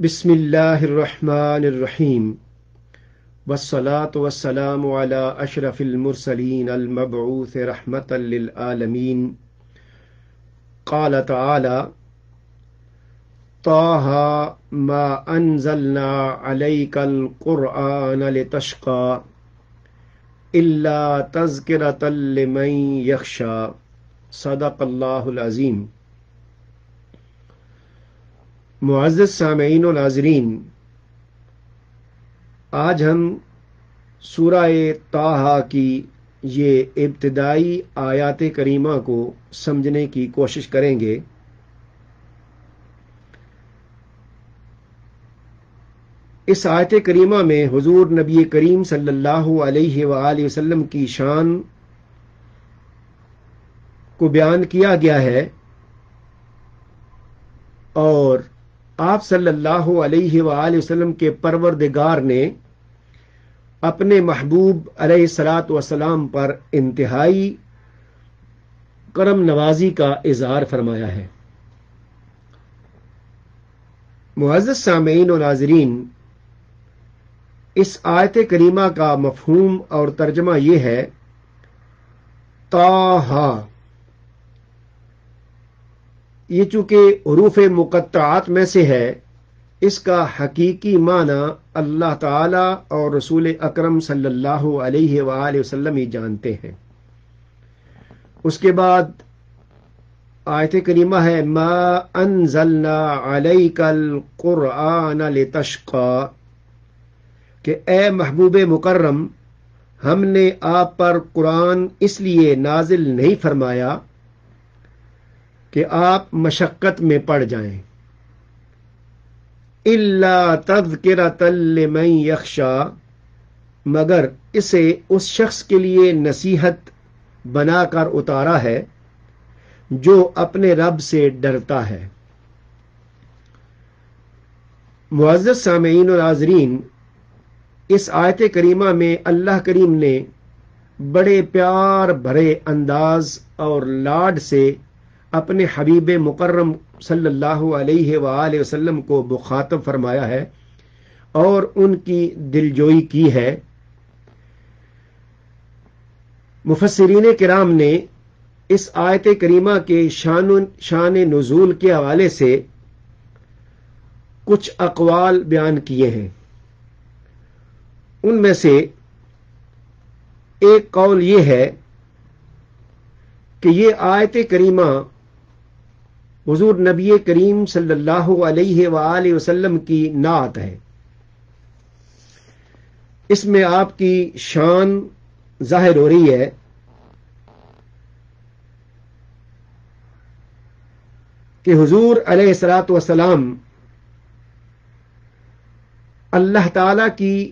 بسم اللہ الرحمن الرحیم والصلاة والسلام علی اشرف المرسلین المبعوث رحمۃ للعالمین قال تعالی طٰہ ما انزلنا علیک القرآن لتشقى الا تذکرۃ لمن یخشی صدق اللہ العظیم۔ معزز سامعین و ناظرین، آج ہم سورہ طٰہ کی یہ ابتدائی آیات کریمہ کو سمجھنے کی کوشش کریں گے۔ اس آیت کریمہ میں حضور نبی کریم صلی اللہ علیہ وآلہ وسلم کی شان کو بیان کیا گیا ہے، اور آپ صلی اللہ علیہ وآلہ وسلم کے پروردگار نے اپنے محبوب علیہ الصلاۃ والسلام پر انتہائی کرم نوازی کا اظہار فرمایا ہے۔ معزز سامعین و ناظرین، اس آیت کریمہ کا مفہوم اور ترجمہ یہ ہے، طٰہ، یہ چونکہ حروف مقطعات میں سے ہے، اس کا حقیقی معنی اللہ تعالی اور رسول اکرم صلی اللہ علیہ وآلہ وسلم ہی جانتے ہیں۔ اس کے بعد آیت کریمہ ہے ما انزلنا علیک القرآن لتشقى، کہ اے محبوب مکرم، ہم نے آپ پر قرآن اس لیے نازل نہیں فرمایا کہ آپ مشقت میں پڑ جائیں، الا تذکرۃ لمن یخشی، مگر اسے اس شخص کے لیے نصیحت بنا کر اتارا ہے جو اپنے رب سے ڈرتا ہے۔ معزز سامعین و ناظرین، اس آیت کریمہ میں اللہ کریم نے بڑے پیار بھرے انداز اور لاڈ سے اپنے حبیب مکرم صلی اللہ علیہ وآلہ وسلم کو مخاطب فرمایا ہے اور ان کی دلجوئی کی ہے۔ مفسرین کرام نے اس آیت کریمہ کے شان نزول کے حوالے سے کچھ اقوال بیان کیے ہیں۔ ان میں سے ایک قول یہ ہے کہ یہ آیت کریمہ حضور نبی کریم صلی اللہ علیہ وآلہ وسلم کی نعت ہے، اس میں آپ کی شان ظاہر ہو رہی ہے۔ کہ حضور علیہ الصلاۃ والسلام اللہ تعالی کی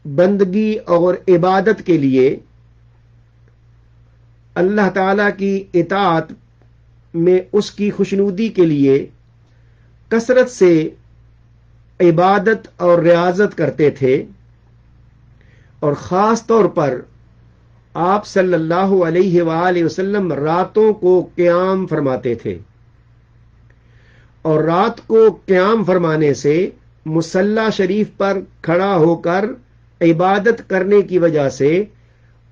بندگی اور عبادت کے لیے، اللہ تعالی کی اطاعت میں اس کی خوشنودی کے لیے کثرت سے عبادت اور ریاضت کرتے تھے، اور خاص طور پر آپ صلی اللہ علیہ وآلہ وسلم راتوں کو قیام فرماتے تھے، اور رات کو قیام فرمانے سے مصلی شریف پر کھڑا ہو کر عبادت کرنے کی وجہ سے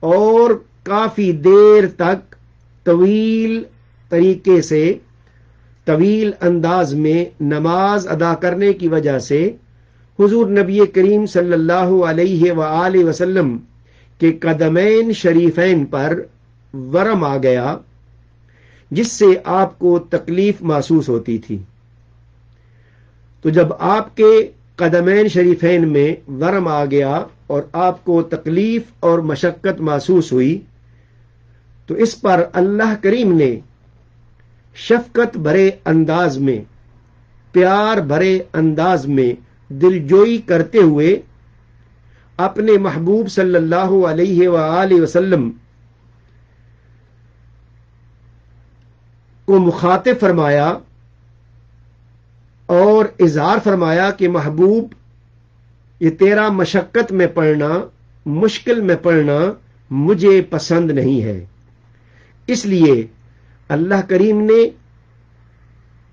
اور کافی دیر تک طویل طریقے سے، طویل انداز میں نماز ادا کرنے کی وجہ سے حضور نبی کریم صلی اللہ علیہ وآلہ وسلم کے قدمین شریفین پر ورم آ گیا، جس سے آپ کو تکلیف محسوس ہوتی تھی۔ تو جب آپ کے قدمین شریفین میں ورم آ گیا اور آپ کو تکلیف اور مشقت محسوس ہوئی، تو اس پر اللہ کریم نے شفقت بھرے انداز میں، پیار بھرے انداز میں دلجوئی کرتے ہوئے اپنے محبوب صلی اللہ علیہ وآلہ وسلم کو مخاطب فرمایا اور اظہار فرمایا کہ محبوب، یہ تیرا مشقت میں پڑنا، مشکل میں پڑنا مجھے پسند نہیں ہے۔ اس لیے اللہ کریم نے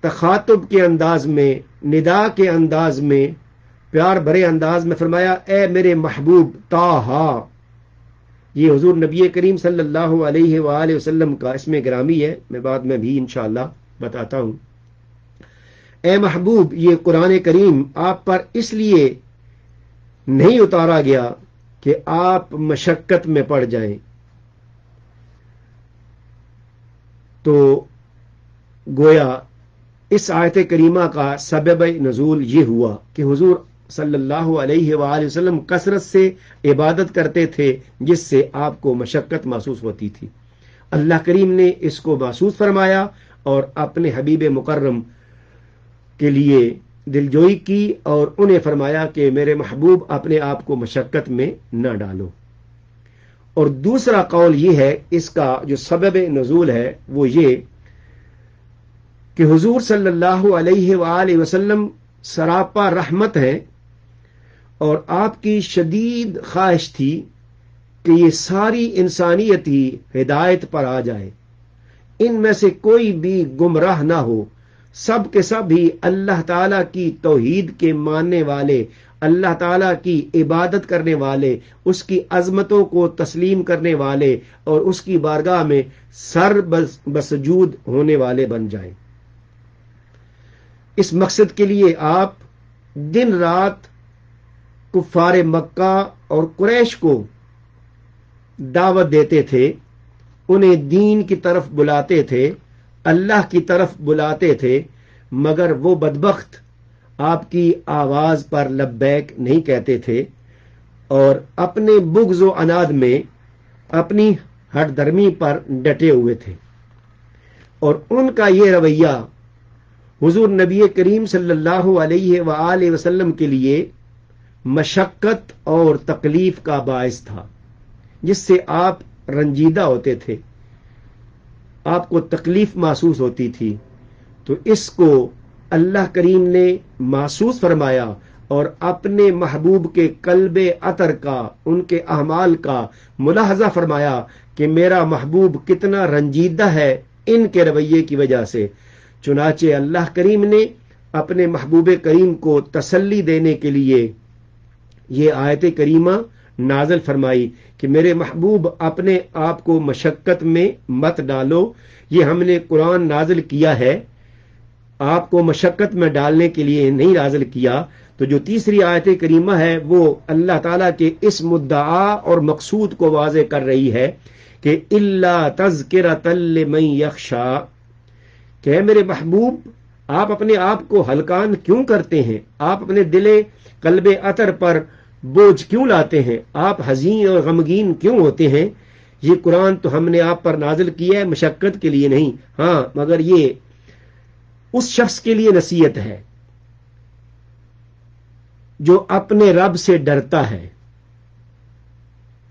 تخاطب کے انداز میں، ندا کے انداز میں، پیار بھرے انداز میں فرمایا اے میرے محبوب طٰہٰ۔ یہ حضور نبی کریم صلی اللہ علیہ وآلہ وسلم کا اسم گرامی ہے، میں بعد میں بھی انشاءاللہ بتاتا ہوں۔ اے محبوب، یہ قرآن کریم آپ پر اس لیے نہیں اتارا گیا کہ آپ مشقت میں پڑ جائیں، تو گویا اس آیت کریمہ کا سبب نزول یہ ہوا کہ حضور صلی اللہ علیہ وآلہ وسلم کثرت سے عبادت کرتے تھے جس سے آپ کو مشقت محسوس ہوتی تھی۔ اللہ کریم نے اس کو محسوس فرمایا اور اپنے حبیب مکرم کے لیے دلجوئی کی اور انہیں فرمایا کہ میرے محبوب اپنے آپ کو مشقت میں نہ ڈالو۔ اور دوسرا قول یہ ہے، اس کا جو سبب نزول ہے وہ یہ کہ حضور صلی اللہ علیہ وآلہ وسلم سراپا رحمت ہیں اور آپ کی شدید خواہش تھی کہ یہ ساری انسانیت ہی ہدایت پر آ جائے، ان میں سے کوئی بھی گمراہ نہ ہو، سب کے سب ہی اللہ تعالیٰ کی توحید کے ماننے والے، اللہ تعالیٰ کی عبادت کرنے والے، اس کی عظمتوں کو تسلیم کرنے والے اور اس کی بارگاہ میں سر بسجود ہونے والے بن جائیں۔ اس مقصد کے لیے آپ دن رات کفار مکہ اور قریش کو دعوت دیتے تھے، انہیں دین کی طرف بلاتے تھے، اللہ کی طرف بلاتے تھے، مگر وہ بدبخت آپ کی آواز پر لبیک نہیں کہتے تھے اور اپنے بغض و عناد میں اپنی ہٹ درمی پر ڈٹے ہوئے تھے، اور ان کا یہ رویہ حضور نبی کریم صلی اللہ علیہ وآلہ وسلم کے لیے مشقت اور تکلیف کا باعث تھا، جس سے آپ رنجیدہ ہوتے تھے، آپ کو تکلیف محسوس ہوتی تھی۔ تو اس کو اللہ کریم نے محسوس فرمایا اور اپنے محبوب کے قلب عطر کا، ان کے اعمال کا ملاحظہ فرمایا کہ میرا محبوب کتنا رنجیدہ ہے ان کے رویے کی وجہ سے۔ چنانچہ اللہ کریم نے اپنے محبوب کریم کو تسلی دینے کے لیے یہ آیت کریمہ نازل فرمائی کہ میرے محبوب اپنے آپ کو مشقت میں مت ڈالو، یہ ہم نے قرآن نازل کیا ہے، آپ کو مشقت میں ڈالنے کے لیے نہیں نازل کیا۔ تو جو تیسری آیت کریمہ ہے وہ اللہ تعالیٰ کے اس مدعا اور مقصود کو واضح کر رہی ہے کہ الا تذکرۃ لمن یخشی، کہ میرے محبوب آپ اپنے آپ کو ہلکان کیوں کرتے ہیں، آپ اپنے دل قلب عطر پر بوجھ کیوں لاتے ہیں، آپ حزین اور غمگین کیوں ہوتے ہیں؟ یہ قرآن تو ہم نے آپ پر نازل کیا ہے مشقت کے لیے نہیں، ہاں مگر یہ اس شخص کے لیے نصیحت ہے جو اپنے رب سے ڈرتا ہے۔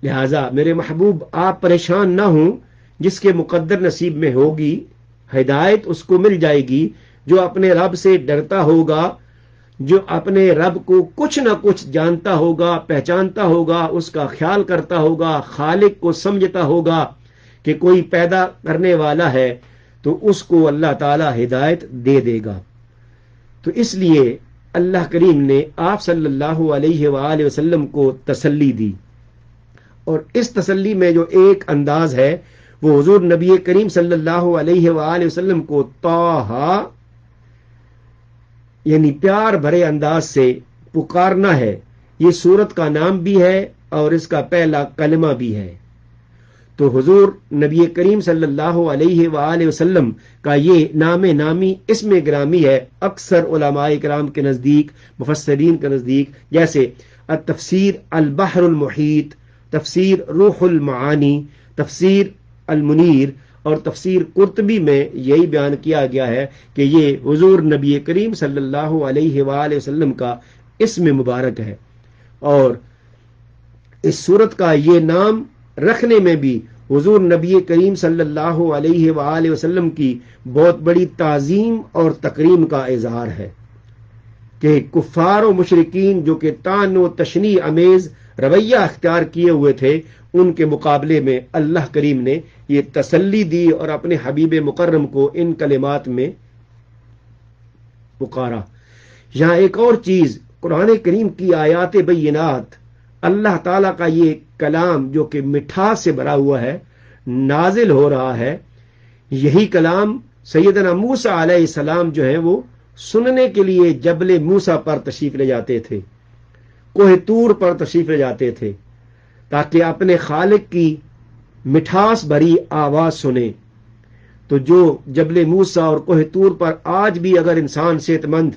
لہذا میرے محبوب آپ پریشان نہ ہوں، جس کے مقدر نصیب میں ہوگی ہدایت اس کو مل جائے گی، جو اپنے رب سے ڈرتا ہوگا، جو اپنے رب کو کچھ نہ کچھ جانتا ہوگا، پہچانتا ہوگا، اس کا خیال کرتا ہوگا، خالق کو سمجھتا ہوگا کہ کوئی پیدا کرنے والا ہے، تو اس کو اللہ تعالی ہدایت دے دے گا۔ تو اس لیے اللہ کریم نے آپ صلی اللہ علیہ وآلہ وسلم کو تسلی دی، اور اس تسلی میں جو ایک انداز ہے وہ حضور نبی کریم صلی اللہ علیہ وآلہ وسلم کو طٰہٰ یعنی پیار بھرے انداز سے پکارنا ہے۔ یہ سورت کا نام بھی ہے اور اس کا پہلا کلمہ بھی ہے۔ تو حضور نبی کریم صلی اللہ علیہ وآلہ وسلم کا یہ نام نامی اسم گرامی ہے اکثر علماء کرام کے نزدیک، مفسرین کے نزدیک، جیسے التفسیر البحر المحیط، تفسیر روح المعانی، تفسیر المنیر اور تفسیر قرطبی میں یہی بیان کیا گیا ہے کہ یہ حضور نبی کریم صلی اللہ علیہ وآلہ وسلم کا اسم مبارک ہے، اور اس سورت کا یہ نام رکھنے میں بھی حضور نبی کریم صلی اللہ علیہ وآلہ وسلم کی بہت بڑی تعظیم اور تکریم کا اظہار ہے کہ کفار و مشرکین جو کہ طعن و تشنیع امیز رویہ اختیار کیے ہوئے تھے، ان کے مقابلے میں اللہ کریم نے یہ تسلی دی اور اپنے حبیب مکرم کو ان کلمات میں پکارا۔ یہاں ایک اور چیز، قرآن کریم کی آیات بینات، اللہ تعالیٰ کا یہ کلام جو کہ مٹھاس سے بھرا ہوا ہے، نازل ہو رہا ہے، یہی کلام سیدنا موسیٰ علیہ السلام جو ہے وہ سننے کے لیے جبل موسیٰ پر تشریف لے جاتے تھے، کوہ طور پر تشریف لے جاتے تھے، تاکہ اپنے خالق کی مٹھاس بھری آواز سنیں۔ تو جو جبل موسیٰ اور کوہ طور پر آج بھی اگر انسان صحت مند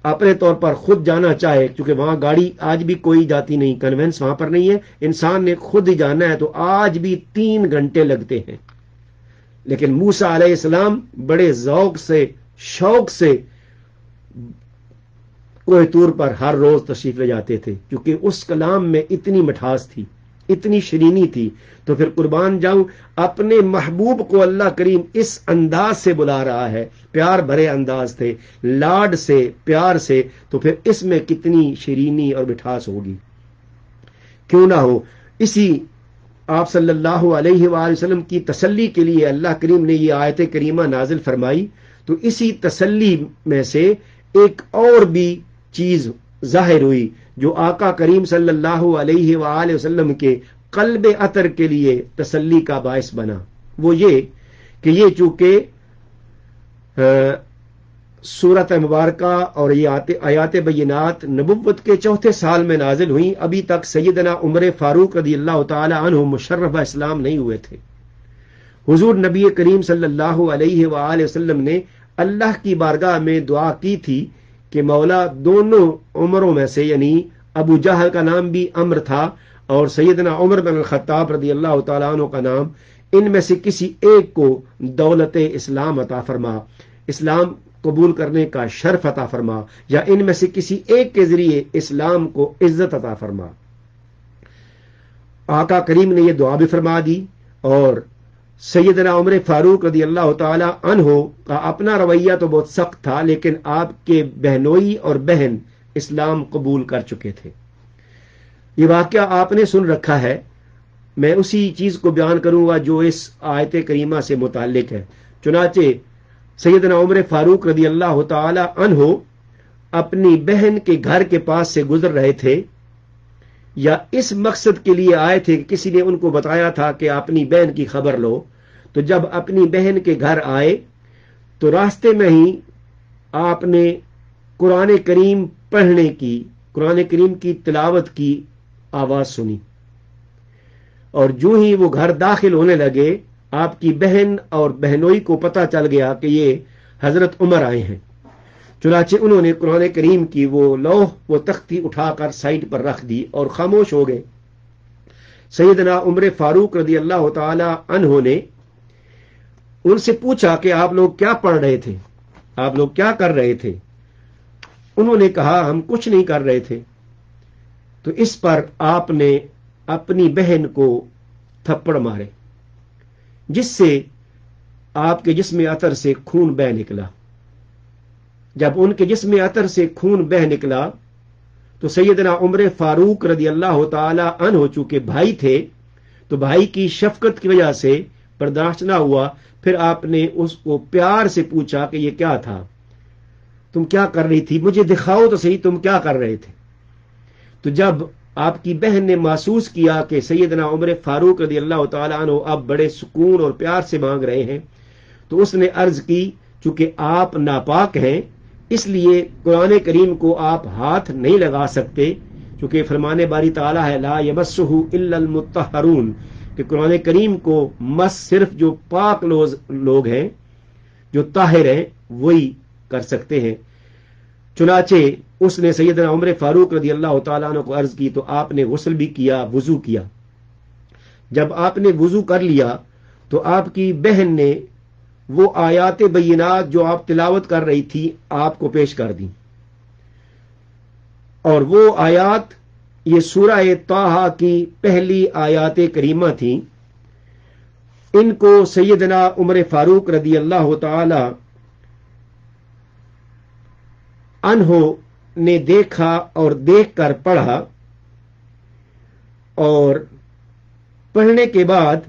اپنے طور پر خود جانا چاہے، کیونکہ وہاں گاڑی آج بھی کوئی جاتی نہیں، کنوینس وہاں پر نہیں ہے، انسان نے خود ہی جانا ہے، تو آج بھی 3 گھنٹے لگتے ہیں۔ لیکن موسیٰ علیہ السلام بڑے ذوق سے، شوق سے کوہ طور پر ہر روز تشریف لے جاتے تھے، کیونکہ اس کلام میں اتنی مٹھاس تھی، اتنی شرینی تھی۔ تو پھر قربان جاؤں، اپنے محبوب کو اللہ کریم اس انداز سے بلا رہا ہے، پیار بھرے انداز تھے، لاڈ سے، پیار سے، تو پھر اس میں کتنی شرینی اور مٹھاس ہوگی، کیوں نہ ہو۔ اسی آپ صلی اللہ علیہ وآلہ وسلم کی تسلی کے لیے اللہ کریم نے یہ آیت کریمہ نازل فرمائی۔ تو اسی تسلی میں سے ایک اور بھی چیز ظاہر ہوئی جو آقا کریم صلی اللہ علیہ وآلہ وسلم کے قلب عطر کے لیے تسلی کا باعث بنا، وہ یہ کہ یہ چونکہ سورت مبارکہ اور یہ آیات بینات نبوت کے 4تھے سال میں نازل ہوئیں، ابھی تک سیدنا عمر فاروق رضی اللہ تعالی عنہ مشرف اسلام نہیں ہوئے تھے۔ حضور نبی کریم صلی اللہ علیہ وآلہ وسلم نے اللہ کی بارگاہ میں دعا کی تھی کہ مولا دونوں عمروں میں سے، یعنی ابو جہل کا نام بھی عمر تھا اور سیدنا عمر بن الخطاب رضی اللہ تعالیٰ عنہ کا نام، ان میں سے کسی ایک کو دولت اسلام عطا فرما، اسلام قبول کرنے کا شرف عطا فرما، یا ان میں سے کسی ایک کے ذریعے اسلام کو عزت عطا فرما۔ آقا کریم نے یہ دعا بھی فرما دی، اور سیدنا عمر فاروق رضی اللہ تعالی عنہ کا اپنا رویہ تو بہت سخت تھا، لیکن آپ کے بہنوئی اور بہن اسلام قبول کر چکے تھے۔ یہ واقعہ آپ نے سن رکھا ہے، میں اسی چیز کو بیان کروں گا جو اس آیت کریمہ سے متعلق ہے۔ چنانچہ سیدنا عمر فاروق رضی اللہ تعالی عنہ اپنی بہن کے گھر کے پاس سے گزر رہے تھے، یا اس مقصد کے لیے آئے تھے کہ کسی نے ان کو بتایا تھا کہ اپنی بہن کی خبر لو۔ تو جب اپنی بہن کے گھر آئے تو راستے میں ہی آپ نے قرآن کریم پڑھنے کی، قرآن کریم کی تلاوت کی آواز سنی، اور جو ہی وہ گھر داخل ہونے لگے، آپ کی بہن اور بہنوئی کو پتہ چل گیا کہ یہ حضرت عمر آئے ہیں۔ چنانچہ انہوں نے قرآن کریم کی وہ لوح، وہ تختی اٹھا کر سائٹ پر رکھ دی اور خاموش ہو گئے۔ سیدنا عمر فاروق رضی اللہ تعالی عنہ نے ان سے پوچھا کہ آپ لوگ کیا پڑھ رہے تھے، آپ لوگ کیا کر رہے تھے؟ انہوں نے کہا ہم کچھ نہیں کر رہے تھے۔ تو اس پر آپ نے اپنی بہن کو تھپڑ مارے، جس سے آپ کے جسم عطر سے خون بہہ نکلا۔ جب ان کے جسم عطر سے خون بہہ نکلا تو سیدنا عمر فاروق رضی اللہ تعالی عنہ چونکہ بھائی تھے، تو بھائی کی شفقت کی وجہ سے برداشت نہ ہوا، پھر آپ نے اس کو پیار سے پوچھا کہ یہ کیا تھا، تم کیا کر رہی تھی، مجھے دکھاؤ تو صحیح تم کیا کر رہے تھے۔ تو جب آپ کی بہن نے محسوس کیا کہ سیدنا عمر فاروق رضی اللہ تعالی عنہ اب بڑے سکون اور پیار سے مانگ رہے ہیں، تو اس نے عرض کی چونکہ آپ ناپاک ہیں، اس لیے قرآن کریم کو آپ ہاتھ نہیں لگا سکتے، چونکہ فرمان باری تعالیٰ ہے لا یمسہ الا المطہرون، کہ قرآن کریم کو مس صرف جو پاک لوگ ہیں، جو طاہر ہیں، وہی کر سکتے ہیں۔ چنانچہ اس نے سیدنا عمر فاروق رضی اللہ تعالیٰ عنہ کو عرض کی تو آپ نے غسل بھی کیا، وضو کیا۔ جب آپ نے وضو کر لیا تو آپ کی بہن نے وہ آیات بینات جو آپ تلاوت کر رہی تھی آپ کو پیش کر دی، اور وہ آیات یہ سورہ طٰہٰ کی پہلی آیات کریمہ تھیں۔ ان کو سیدنا عمر فاروق رضی اللہ تعالی عنہ نے دیکھا اور دیکھ کر پڑھا، اور پڑھنے کے بعد